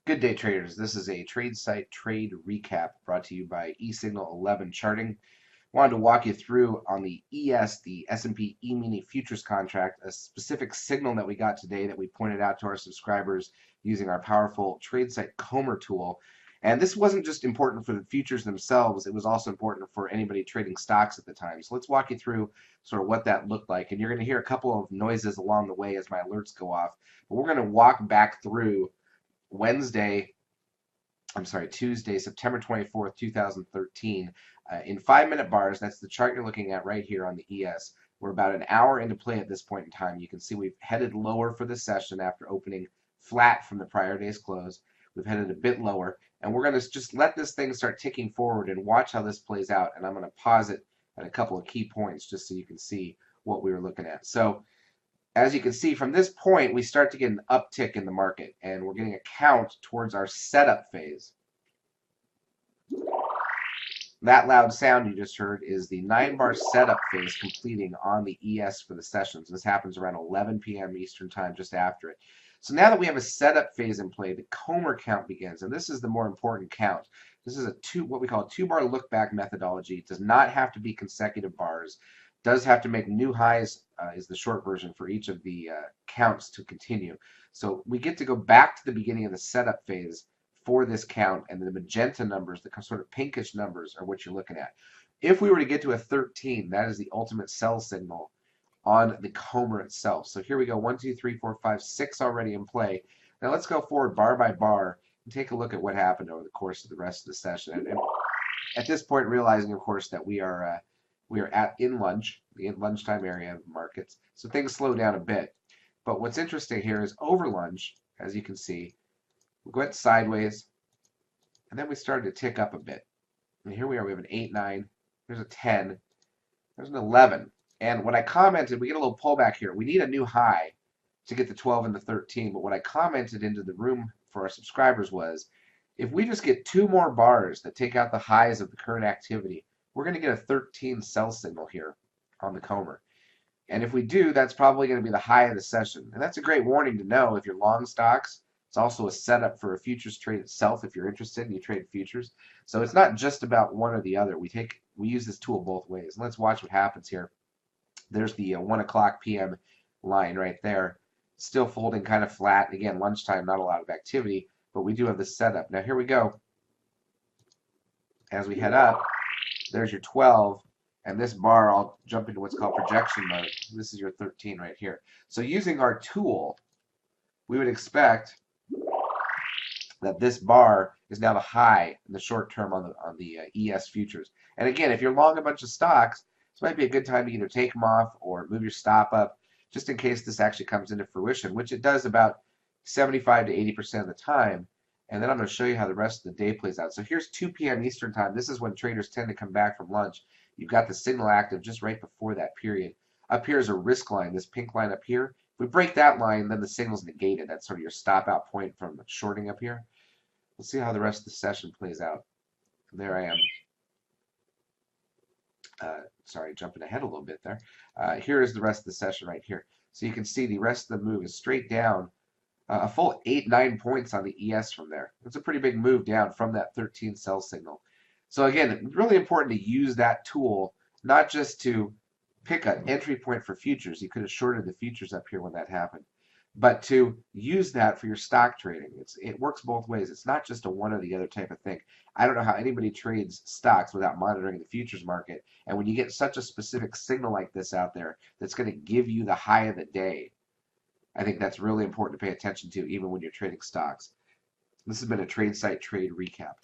Good day, traders. This is a Tradesight trade recap brought to you by eSignal 11 Charting. Wanted to walk you through on the the S&P E-mini futures contract, a specific signal that we got today that we pointed out to our subscribers using our powerful Tradesight Comber tool. And this wasn't just important for the futures themselves, it was also important for anybody trading stocks at the time. So let's walk you through sort of what that looked like. And you're going to hear a couple of noises along the way as my alerts go off. But we're going to walk back through Tuesday, September 24th, 2013, in 5-minute bars. That's the chart you're looking at right here on the ES. We're about an hour into play at this point in time. You can see we've headed lower for this session after opening flat from the prior day's close. We've headed a bit lower, and we're going to just let this thing start ticking forward and watch how this plays out. And I'm going to pause it at a couple of key points just so you can see what we were looking at. So as you can see from this point, we start to get an uptick in the market, and we're getting a count towards our setup phase. That loud sound you just heard is the 9-bar setup phase completing on the ES for the sessions. This happens around 11 p.m. Eastern time, just after it. So now that we have a setup phase in play, the Comber count begins, and this is the more important count. This is what we call a 2-bar look back methodology. It does not have to be consecutive bars. Does have to make new highs, is the short version for each of the counts to continue. So we get to go back to the beginning of the setup phase for this count, and the magenta numbers, the sort of pinkish numbers, are what you're looking at. If we were to get to a 13, that is the ultimate sell signal on the Comber itself. So here we go, 1, 2, 3, 4, 5, 6 already in play. Now let's go forward bar by bar and take a look at what happened over the course of the rest of the session. And at this point, realizing, of course, that we are in the lunchtime area of markets, so things slow down a bit. But what's interesting here is over lunch, as you can see, we went sideways, and then we started to tick up a bit. And here we are, we have an 8, 9, there's a 10, there's an 11. And what I commented, we get a little pullback here. We need a new high to get the 12 and the 13. But what I commented into the room for our subscribers was, if we just get 2 more bars that take out the highs of the current activity, we're going to get a 13 sell signal here on the Comber. And if we do, that's probably going to be the high of the session. And that's a great warning to know if you're long stocks. It's also a setup for a futures trade itself if you're interested and you trade futures. So it's not just about one or the other. We use this tool both ways. And let's watch what happens here. There's the 1 o'clock p.m. line right there. Still folding kind of flat. And again, lunchtime, not a lot of activity, but we do have the setup. Now here we go. As we head up, there's your 12. And this bar, I'll jump into what's called projection mode. This is your 13 right here. So using our tool, we would expect that this bar is now the high in the short term on the ES futures. And again, if you're long a bunch of stocks, this might be a good time to either take them off or move your stop up, just in case this actually comes into fruition, which it does about 75 to 80% of the time. And then I'm going to show you how the rest of the day plays out. So here's 2 p.m. Eastern time. This is when traders tend to come back from lunch. You've got the signal active just right before that period. Up here is a risk line, this pink line up here. If we break that line, then the signal's negated. That's sort of your stop out point from shorting up here. Let's see how the rest of the session plays out. There I am. Sorry, jumping ahead a little bit there. Here is the rest of the session right here. So you can see the rest of the move is straight down. A full 8, 9 points on the ES from there. It's a pretty big move down from that 13 sell signal. So again, it's really important to use that tool, not just to pick an entry point for futures. You could have shorted the futures up here when that happened. But to use that for your stock trading. It works both ways. It's not just a one or the other type of thing. I don't know how anybody trades stocks without monitoring the futures market. And when you get such a specific signal like this out there that's going to give you the high of the day, I think that's really important to pay attention to even when you're trading stocks. This has been a Tradesight Trade Recap.